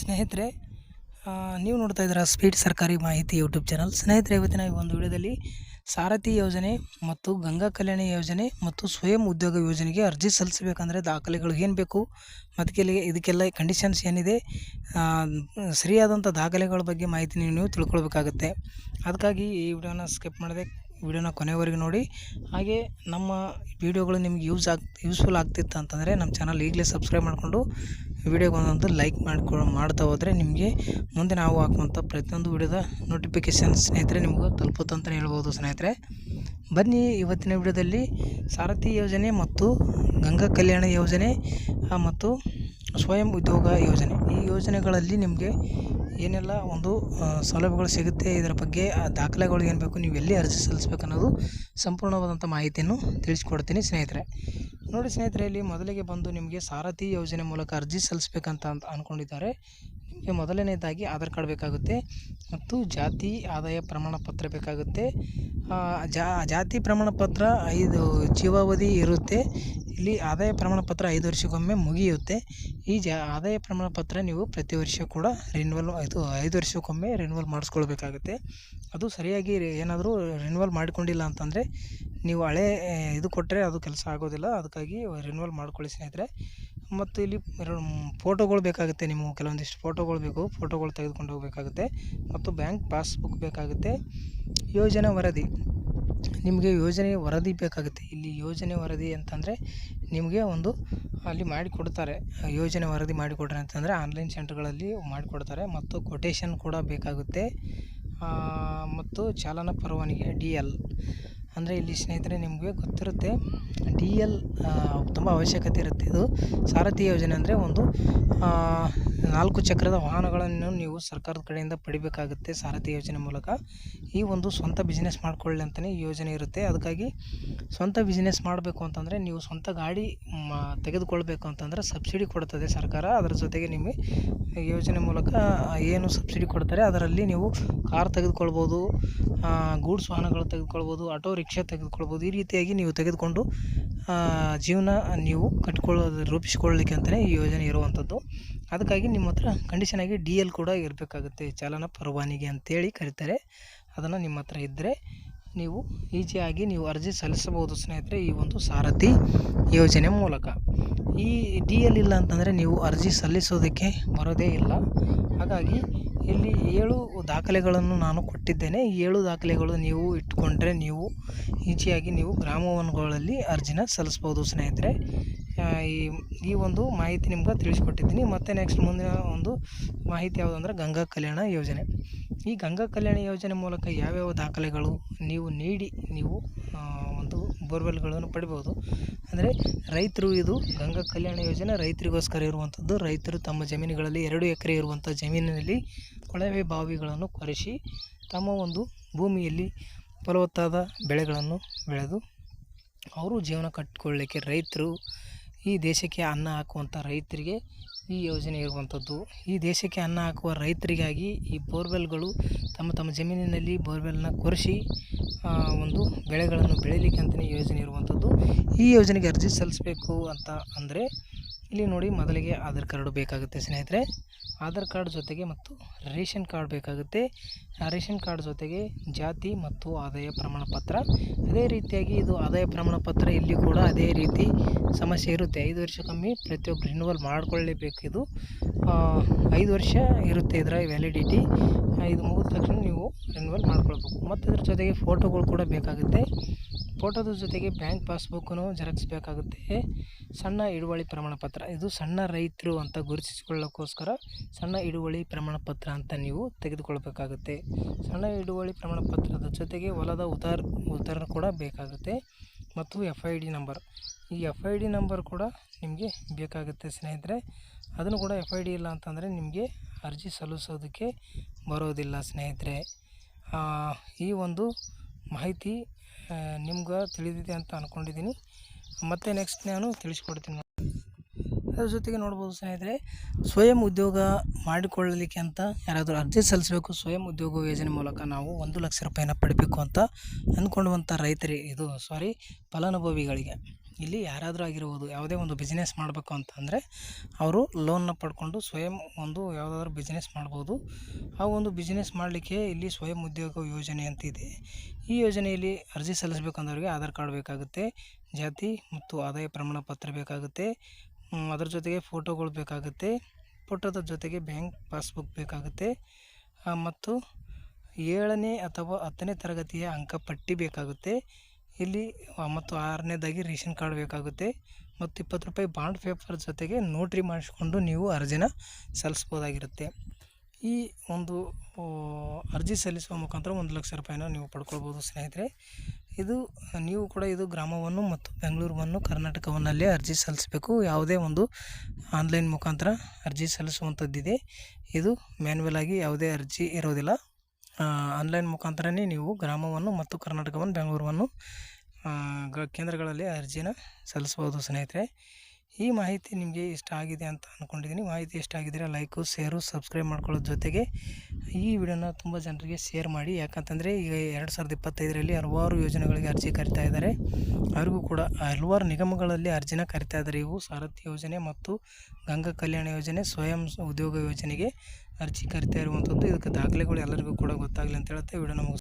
ಸ್ನೇಹಿತರೆ, ನೀವು ನೋಡ್ತಾ ಇದ್ದೀರಾ ಸ್ಪೀಡ್ ಸರ್ಕಾರಿ ಮಾಹಿತಿ ಯೂಟ್ಯೂಬ್ ಚಾನಲ್. ಸ್ನೇಹಿತರೆ, ಇವತ್ತಿನ ಈ ಒಂದು ವಿಡಿಯೋದಲ್ಲಿ ಸಾರಥಿ ಯೋಜನೆ ಮತ್ತು ಗಂಗಾ ಕಲ್ಯಾಣ ಯೋಜನೆ ಮತ್ತು ಸ್ವಯಂ ಉದ್ಯೋಗ ಯೋಜನೆಗೆ ಅರ್ಜಿ ಸಲ್ಲಿಸಬೇಕಂದ್ರೆ ದಾಖಲೆಗಳು ಏನು ಬೇಕು ಮತ್ತು ಇದಕ್ಕೆಲ್ಲ ಕಂಡೀಷನ್ಸ್ ಏನಿದೆ, ಸರಿಯಾದಂಥ ದಾಖಲೆಗಳ ಬಗ್ಗೆ ಮಾಹಿತಿ ನೀವು ತಿಳ್ಕೊಳ್ಬೇಕಾಗುತ್ತೆ. ಅದಕ್ಕಾಗಿ ಈ ವಿಡಿಯೋನ ಸ್ಕಿಪ್ ಮಾಡದೆ ವಿಡಿಯೋನ ಕೊನೆವರೆಗೂ ನೋಡಿ. ಹಾಗೆ ನಮ್ಮ ವಿಡಿಯೋಗಳು ನಿಮ್ಗೆ ಯೂಸ್ಫುಲ್ ಆಗ್ತಿತ್ತು ಅಂತಂದರೆ ನಮ್ಮ ಚಾನಲ್ ಈಗಲೇ ಸಬ್ಸ್ಕ್ರೈಬ್ ಮಾಡಿಕೊಂಡು ವಿಡಿಯೋಗೊಂದೊಂದು ಲೈಕ್ ಮಾಡ್ತಾ ಹೋದರೆ ನಿಮಗೆ ಮುಂದೆ ನಾವು ಹಾಕುವಂಥ ಪ್ರತಿಯೊಂದು ವಿಡಿಯೋದ ನೋಟಿಫಿಕೇಷನ್ ಸ್ನೇಹಿತರೆ ನಿಮಗೂ ತಲುಪುತ್ತೆ ಅಂತಲೇ ಹೇಳ್ಬೋದು. ಸ್ನೇಹಿತರೆ, ಬನ್ನಿ ಇವತ್ತಿನ ವಿಡಿಯೋದಲ್ಲಿ ಸಾರಥಿ ಯೋಜನೆ ಮತ್ತು ಗಂಗಾ ಕಲ್ಯಾಣ ಯೋಜನೆ ಮತ್ತು ಸ್ವಯಂ ಉದ್ಯೋಗ ಯೋಜನೆ, ಈ ಯೋಜನೆಗಳಲ್ಲಿ ನಿಮಗೆ ಏನೆಲ್ಲ ಒಂದು ಸೌಲಭ್ಯಗಳು ಸಿಗುತ್ತೆ, ಇದರ ಬಗ್ಗೆ ದಾಖಲೆಗಳು ಏನು ಬೇಕು, ನೀವು ಎಲ್ಲಿ ಅರ್ಜಿ ಸಲ್ಲಿಸಬೇಕು ಅನ್ನೋದು ಸಂಪೂರ್ಣವಾದಂಥ ಮಾಹಿತಿಯನ್ನು ತಿಳಿಸ್ಕೊಡ್ತೀನಿ ಸ್ನೇಹಿತರೆ. ನೋಡಿ ಸ್ನೇಹಿತರೆ, ಇಲ್ಲಿ ಮೊದಲಿಗೆ ಬಂದು ನಿಮಗೆ ಸಾರಥಿ ಯೋಜನೆ ಮೂಲಕ ಅರ್ಜಿ ಸಲ್ಲಿಸಬೇಕಂತ ಅಂದ್ಕೊಂಡಿದ್ದಾರೆ. ನಿಮಗೆ ಮೊದಲನೇದಾಗಿ ಆಧಾರ್ ಕಾರ್ಡ್ ಬೇಕಾಗುತ್ತೆ ಮತ್ತು ಜಾತಿ ಆದಾಯ ಪ್ರಮಾಣ ಪತ್ರ ಬೇಕಾಗುತ್ತೆ. ಜಾತಿ ಪ್ರಮಾಣ ಪತ್ರ 5 ಜೀವಾವಧಿ ಇರುತ್ತೆ. ಇಲ್ಲಿ ಆದಾಯ ಪ್ರಮಾಣ ಪತ್ರ 5 ವರ್ಷಕ್ಕೊಮ್ಮೆ ಮುಗಿಯುತ್ತೆ. ಈ ಆದಾಯ ಪ್ರಮಾಣ ಪತ್ರ ನೀವು ಪ್ರತಿ ವರ್ಷ ಕೂಡ ರಿನ್ಯೂವಲ್ 5 ವರ್ಷಕ್ಕೊಮ್ಮೆ ರಿನ್ಯೂವಲ್ ಮಾಡಿಸ್ಕೊಳ್ಬೇಕಾಗುತ್ತೆ. ಅದು ಸರಿಯಾಗಿ ಏನಾದರೂ ರಿನ್ಯೂವಲ್ ಮಾಡಿಕೊಂಡಿಲ್ಲ ಅಂತಂದರೆ ನೀವು ಹಳೆ ಇದು ಕೊಟ್ಟರೆ ಅದು ಕೆಲಸ ಆಗೋದಿಲ್ಲ. ಅದಕ್ಕಾಗಿ ರಿನ್ಯೂವಲ್ ಮಾಡ್ಕೊಳ್ಳಿ ಸ್ನೇಹಿತರೆ. ಮತ್ತು ಇಲ್ಲಿ ಫೋಟೋಗಳು ಬೇಕಾಗುತ್ತೆ, ನಿಮಗೆ ಕೆಲವೊಂದಿಷ್ಟು ಫೋಟೋಗಳು ಬೇಕು, ಫೋಟೋಗಳು ತೆಗೆದುಕೊಂಡು ಹೋಗಬೇಕಾಗುತ್ತೆ. ಮತ್ತು ಬ್ಯಾಂಕ್ ಪಾಸ್ಬುಕ್ ಬೇಕಾಗುತ್ತೆ. ಯೋಜನಾ ವರದಿ, ನಿಮಗೆ ಯೋಜನೆ ವರದಿ ಬೇಕಾಗುತ್ತೆ. ಇಲ್ಲಿ ಯೋಜನೆ ವರದಿ ಅಂತಂದರೆ ನಿಮಗೆ ಒಂದು ಅಲ್ಲಿ ಮಾಡಿಕೊಡ್ತಾರೆ, ಯೋಜನೆ ವರದಿ ಮಾಡಿಕೊಡ್ರಿ ಅಂತಂದರೆ ಆನ್ಲೈನ್ ಸೆಂಟರ್ಗಳಲ್ಲಿ ಮಾಡಿಕೊಡ್ತಾರೆ. ಮತ್ತು ಕೊಟೇಶನ್ ಕೂಡ ಬೇಕಾಗುತ್ತೆ. ಮತ್ತು ಚಾಲನಾ ಪರವಾನಗಿ DL ಅಂದರೆ ಇಲ್ಲಿ ಸ್ನೇಹಿತರೆ ನಿಮಗೆ ಗೊತ್ತಿರುತ್ತೆ, DL ತುಂಬ ಅವಶ್ಯಕತೆ ಇರುತ್ತೆ. ಇದು ಸಾರಥಿ ಯೋಜನೆ ಅಂದರೆ ಒಂದು 4 ಚಕ್ರದ ವಾಹನಗಳನ್ನು ನೀವು ಸರ್ಕಾರದ ಕಡೆಯಿಂದ ಪಡಿಬೇಕಾಗುತ್ತೆ ಸಾರಥಿ ಯೋಜನೆ ಮೂಲಕ. ಈ ಒಂದು ಸ್ವಂತ ಬಿಸ್ನೆಸ್ ಮಾಡ್ಕೊಳ್ಳಿ ಅಂತಲೇ ಈ ಯೋಜನೆ ಇರುತ್ತೆ. ಅದಕ್ಕಾಗಿ ಸ್ವಂತ ಬಿಸ್ನೆಸ್ ಮಾಡಬೇಕು ಅಂತಂದರೆ ನೀವು ಸ್ವಂತ ಗಾಡಿ ತೆಗೆದುಕೊಳ್ಬೇಕು ಅಂತಂದರೆ ಸಬ್ಸಿಡಿ ಕೊಡ್ತದೆ ಸರ್ಕಾರ. ಅದರ ಜೊತೆಗೆ ನಿಮಗೆ ಯೋಜನೆ ಮೂಲಕ ಏನು ಸಬ್ಸಿಡಿ ಕೊಡ್ತಾರೆ ಅದರಲ್ಲಿ ನೀವು ಕಾರ್ ತೆಗೆದುಕೊಳ್ಬೋದು, ಗೂಡ್ಸ್ ವಾಹನಗಳು ತೆಗೆದುಕೊಳ್ಬೋದು, ಆಟೋ ರಿಕ್ಷಾ ತೆಗೆದುಕೊಳ್ಬೋದು. ಈ ರೀತಿಯಾಗಿ ನೀವು ತೆಗೆದುಕೊಂಡು ಜೀವನ ನೀವು ರೂಪಿಸಿಕೊಳ್ಳಲಿಕ್ಕೆ ಅಂತಲೇ ಈ ಯೋಜನೆ ಇರುವಂಥದ್ದು. ಅದಕ್ಕಾಗಿ ನಿಮ್ಮ ಹತ್ರ ಕಂಡೀಷನ್ ಆಗಿ DL ಕೂಡ ಇರಬೇಕಾಗುತ್ತೆ, ಚಾಲನಾ ಪರವಾನಗಿ ಅಂತೇಳಿ ಕರೀತಾರೆ. ಅದನ್ನು ನಿಮ್ಮ ಹತ್ರ ಇದ್ದರೆ ನೀವು ಈಸಿಯಾಗಿ ನೀವು ಅರ್ಜಿ ಸಲ್ಲಿಸಬಹುದು ಸ್ನೇಹಿತರೆ, ಈ ಒಂದು ಸಾರಥಿ ಯೋಜನೆ ಮೂಲಕ. ಈ DL ಇಲ್ಲ ಅಂತಂದರೆ ನೀವು ಅರ್ಜಿ ಸಲ್ಲಿಸೋದಕ್ಕೆ ಬರೋದೇ ಇಲ್ಲ. ಹಾಗಾಗಿ ಇಲ್ಲಿ 7 ದಾಖಲೆಗಳನ್ನು ನಾನು ಕೊಟ್ಟಿದ್ದೇನೆ. ಈ 7 ದಾಖಲೆಗಳು ನೀವು ಇಟ್ಕೊಂಡ್ರೆ ನೀವು ಈಸಿಯಾಗಿ ನೀವು ಗ್ರಾಮವನಗಳಲ್ಲಿ ಅರ್ಜಿನ ಸಲ್ಲಿಸ್ಬೋದು ಸ್ನೇಹಿತರೆ. ಈ ಒಂದು ಮಾಹಿತಿ ನಿಮ್ಗೆ ತಿಳಿಸ್ಕೊಟ್ಟಿದ್ದೀನಿ. ಮತ್ತು ನೆಕ್ಸ್ಟ್ ಮುಂದಿನ ಒಂದು ಮಾಹಿತಿ ಯಾವುದಂದ್ರೆ ಗಂಗಾ ಕಲ್ಯಾಣ ಯೋಜನೆ. ಈ ಗಂಗಾ ಕಲ್ಯಾಣ ಯೋಜನೆ ಮೂಲಕ ಯಾವ್ಯಾವ ದಾಖಲೆಗಳು ನೀವು ನೀಡಿ ನೀವು ಒಂದು ಬೋರ್ವೆಲ್ಗಳನ್ನು ಪಡಿಬೋದು ಅಂದರೆ ರೈತರು, ಇದು ಗಂಗಾ ಕಲ್ಯಾಣ ಯೋಜನೆ ರೈತರಿಗೋಸ್ಕರ ಇರುವಂಥದ್ದು. ರೈತರು ತಮ್ಮ ಜಮೀನುಗಳಲ್ಲಿ 2 ಎಕರೆ ಇರುವಂಥ ಜಮೀನಿನಲ್ಲಿ ಕೊಳವೆ ಬಾವಿಗಳನ್ನು ಕೊರೆಸಿ ತಮ್ಮ ಒಂದು ಭೂಮಿಯಲ್ಲಿ ಫಲವತ್ತಾದ ಬೆಳೆಗಳನ್ನು ಬೆಳೆದು ಅವರು ಜೀವನ ಕಟ್ಟಿಕೊಳ್ಳಲಿಕ್ಕೆ, ರೈತರು ಈ ದೇಶಕ್ಕೆ ಅನ್ನ ಹಾಕುವಂಥ ರೈತರಿಗೆ ಈ ಯೋಜನೆ ಇರುವಂಥದ್ದು. ಈ ದೇಶಕ್ಕೆ ಅನ್ನ ಹಾಕುವ ರೈತರಿಗಾಗಿ ಈ ಬೋರ್ವೆಲ್ಗಳು ತಮ್ಮ ಜಮೀನಿನಲ್ಲಿ ಬೋರ್ವೆಲ್ನ ಕೊರೆಸಿ ಒಂದು ಬೆಳೆಗಳನ್ನು ಬೆಳೀಲಿಕ್ಕೆ ಅಂತಲೇ ಯೋಜನೆ ಇರುವಂಥದ್ದು. ಈ ಯೋಜನೆಗೆ ಅರ್ಜಿ ಸಲ್ಲಿಸಬೇಕು ಅಂತ ಅಂದರೆ ಇಲ್ಲಿ ನೋಡಿ, ಮೊದಲಿಗೆ ಆಧಾರ್ ಕಾರ್ಡು ಬೇಕಾಗುತ್ತೆ ಸ್ನೇಹಿತರೆ. ಆಧಾರ್ ಕಾರ್ಡ್ ಜೊತೆಗೆ ಮತ್ತು ರೇಷನ್ ಕಾರ್ಡ್ ಬೇಕಾಗುತ್ತೆ. ರೇಷನ್ ಕಾರ್ಡ್ ಜೊತೆಗೆ ಜಾತಿ ಮತ್ತು ಆದಾಯ ಪ್ರಮಾಣ ಪತ್ರ. ಅದೇ ರೀತಿಯಾಗಿ ಇದು ಆದಾಯ ಪ್ರಮಾಣ ಪತ್ರ ಇಲ್ಲಿ ಕೂಡ ಅದೇ ರೀತಿ ಸಮಸ್ಯೆ ಇರುತ್ತೆ. 5 ವರ್ಷಕ್ಕೊಮ್ಮೆ ಪ್ರತಿಯೊಬ್ಬರು ರಿನ್ಯೂವಲ್ ಮಾಡಿಕೊಳ್ಳಲೇಬೇಕು. ಇದು 5 ವರ್ಷ ಇರುತ್ತೆ ಇದರ ವ್ಯಾಲಿಡಿಟಿ. ಇದು ಮುಗಿದ ತಕ್ಷಣ ನೀವು ರಿನ್ಯೂವಲ್ ಮಾಡ್ಕೊಳ್ಬೇಕು. ಮತ್ತು ಇದ್ರ ಜೊತೆಗೆ ಫೋಟೋಗಳು ಕೂಡ ಬೇಕಾಗುತ್ತೆ. ಫೋಟೋದ ಜೊತೆಗೆ ಬ್ಯಾಂಕ್ ಪಾಸ್ಬುಕ್ಕನ್ನು ಜೆರಾಕ್ಸ್ ಬೇಕಾಗುತ್ತೆ. ಸಣ್ಣ ಹಿಡುವಳಿ ಪ್ರಮಾಣ ಪತ್ರ, ಇದು ಸಣ್ಣ ರೈತರು ಅಂತ ಗುರುತಿಸಿಕೊಳ್ಳೋಕ್ಕೋಸ್ಕರ ಸಣ್ಣ ಹಿಡುವಳಿ ಪ್ರಮಾಣ ಪತ್ರ ಅಂತ ನೀವು ತೆಗೆದುಕೊಳ್ಬೇಕಾಗುತ್ತೆ. ಸಣ್ಣ ಹಿಡುವಳಿ ಪ್ರಮಾಣ ಪತ್ರದ ಜೊತೆಗೆ ಹೊಲದ ಉತ್ತಾರ ಕೂಡ ಬೇಕಾಗುತ್ತೆ. ಮತ್ತು FID ನಂಬರ್, ಈ FID ನಂಬರ್ ಕೂಡ ನಿಮಗೆ ಬೇಕಾಗುತ್ತೆ ಸ್ನೇಹಿತರೆ. ಅದನ್ನು ಕೂಡ FID ಇಲ್ಲ ಅಂತಂದರೆ ನಿಮಗೆ ಅರ್ಜಿ ಸಲ್ಲಿಸೋದಕ್ಕೆ ಬರೋದಿಲ್ಲ ಸ್ನೇಹಿತರೆ. ಈ ಒಂದು ಮಾಹಿತಿ ನಿಮ್ಗೆ ತಿಳಿದಿದೆ ಅಂತ ಅಂದ್ಕೊಂಡಿದ್ದೀನಿ. ಮತ್ತು ನೆಕ್ಸ್ಟ್ ನಾನು ತಿಳಿಸ್ಕೊಡ್ತೀನಿ. ಅದರ ಜೊತೆಗೆ ನೋಡ್ಬೋದು ಸ್ನೇಹಿತರೆ, ಸ್ವಯಂ ಉದ್ಯೋಗ ಮಾಡಿಕೊಳ್ಳಲಿಕ್ಕೆ ಅಂತ ಯಾರಾದರೂ ಅರ್ಜಿ ಸಲ್ಲಿಸಬೇಕು. ಸ್ವಯಂ ಉದ್ಯೋಗ ಯೋಜನೆ ಮೂಲಕ ನಾವು 1 ಲಕ್ಷ ರೂಪಾಯಿನ ಪಡಿಬೇಕು ಅಂತ ಅಂದ್ಕೊಳ್ಳುವಂಥ ರೈತರಿಗೆ, ಫಲಾನುಭವಿಗಳಿಗೆ ಇಲ್ಲಿ ಯಾರಾದರೂ ಆಗಿರ್ಬೋದು, ಯಾವುದೇ ಒಂದು ಬಿಸ್ನೆಸ್ ಮಾಡಬೇಕು ಅಂತಂದರೆ ಅವರು ಲೋನ್ನ ಪಡ್ಕೊಂಡು ಸ್ವಯಂ ಒಂದು ಯಾವುದಾದ್ರೂ ಬಿಸ್ನೆಸ್ ಮಾಡ್ಬೋದು. ಆ ಒಂದು ಬಿಸ್ನೆಸ್ ಮಾಡಲಿಕ್ಕೆ ಇಲ್ಲಿ ಸ್ವಯಂ ಉದ್ಯೋಗ ಯೋಜನೆ ಅಂತ ಇದೆ. ಈ ಯೋಜನೆಯಲ್ಲಿ ಅರ್ಜಿ ಸಲ್ಲಿಸಬೇಕಂದವ್ರಿಗೆ ಆಧಾರ್ ಕಾರ್ಡ್ ಬೇಕಾಗುತ್ತೆ, ಜಾತಿ ಮತ್ತು ಆದಾಯ ಪ್ರಮಾಣ ಪತ್ರ ಬೇಕಾಗುತ್ತೆ, ಅದರ ಜೊತೆಗೆ ಫೋಟೋಗಳು ಬೇಕಾಗುತ್ತೆ, ಫೋಟೋದ ಜೊತೆಗೆ ಬ್ಯಾಂಕ್ ಪಾಸ್ಬುಕ್ ಬೇಕಾಗುತ್ತೆ, ಮತ್ತು 7ನೇ ಅಥವಾ 10ನೇ ತರಗತಿಯ ಅಂಕಪಟ್ಟಿ ಬೇಕಾಗುತ್ತೆ ಇಲ್ಲಿ, ಮತ್ತು 6ನೇದಾಗಿ ರೇಷನ್ ಕಾರ್ಡ್ ಬೇಕಾಗುತ್ತೆ, ಮತ್ತು 20 ರೂಪಾಯಿ ಬಾಂಡ್ ಪೇಪರ್ ಜೊತೆಗೆ ನೋಟ್ರಿ ಮಾಡಿಸ್ಕೊಂಡು ನೀವು ಅರ್ಜಿನ ಸಲ್ಲಿಸ್ಬೋದಾಗಿರುತ್ತೆ. ಈ ಒಂದು ಅರ್ಜಿ ಸಲ್ಲಿಸುವ ಮುಖಾಂತರ 1 ಲಕ್ಷ ರೂಪಾಯಿನ ನೀವು ಪಡ್ಕೊಳ್ಬೋದು ಸ್ನೇಹಿತರೆ. ನೀವು ಕೂಡ ಇದು ಗ್ರಾಮವನ್ನು ಮತ್ತು ಬೆಂಗಳೂರನ್ನು ಕರ್ನಾಟಕವನ್ನಲ್ಲೇ ಅರ್ಜಿ ಸಲ್ಲಿಸಬೇಕು. ಯಾವುದೇ ಒಂದು ಆನ್ಲೈನ್ ಮುಖಾಂತರ ಅರ್ಜಿ ಸಲ್ಲಿಸುವಂಥದ್ದಿದೆ. ಇದು ಮ್ಯಾನ್ಯುವಲ್ ಆಗಿ ಯಾವುದೇ ಅರ್ಜಿ ಇರೋದಿಲ್ಲ. ಆನ್ಲೈನ್ ಮುಖಾಂತರನೇ ನೀವು ಗ್ರಾಮವನ್ನು ಮತ್ತು ಕರ್ನಾಟಕವನ್ನು ಬೆಂಗಳೂರನ್ನು ಕೇಂದ್ರಗಳಲ್ಲಿ ಅರ್ಜಿನ ಸಲ್ಲಿಸ್ಬೋದು ಸ್ನೇಹಿತರೆ. ಈ ಮಾಹಿತಿ ನಿಮಗೆ ಇಷ್ಟ ಆಗಿದೆ ಅಂತ ಅಂದ್ಕೊಂಡಿದ್ದೀನಿ. ಮಾಹಿತಿ ಇಷ್ಟ ಆಗಿದ್ದರೆ ಲೈಕು, ಶೇರು, ಸಬ್ಸ್ಕ್ರೈಬ್ ಮಾಡ್ಕೊಳ್ಳೋದ್ರ ಜೊತೆಗೆ ಈ ವಿಡಿಯೋನ ತುಂಬ ಜನರಿಗೆ ಶೇರ್ ಮಾಡಿ. ಯಾಕಂತಂದರೆ ಈಗ 2025ರಲ್ಲಿ ಹಲವಾರು ಯೋಜನೆಗಳಿಗೆ ಅರ್ಜಿ ಕರಿತಾ ಇದ್ದಾರೆ. ಅವ್ರಿಗೂ ಕೂಡ ಹಲವಾರು ನಿಗಮಗಳಲ್ಲಿ ಅರ್ಜಿನ ಕರಿತಾ ಇದ್ದಾರೆ. ಇವು ಸಾರಥಿ ಯೋಜನೆ ಮತ್ತು ಗಂಗಾ ಕಲ್ಯಾಣ ಯೋಜನೆ, ಸ್ವಯಂ ಉದ್ಯೋಗ ಯೋಜನೆಗೆ ಅರ್ಜಿ ಕರಿತಾ ಇರುವಂಥದ್ದು. ಇದಕ್ಕೆ ದಾಖಲೆಗಳು ಎಲ್ಲರಿಗೂ ಕೂಡ ಗೊತ್ತಾಗಲಿ ಅಂತ ಹೇಳ್ತಾ ವಿಡಿಯೋನ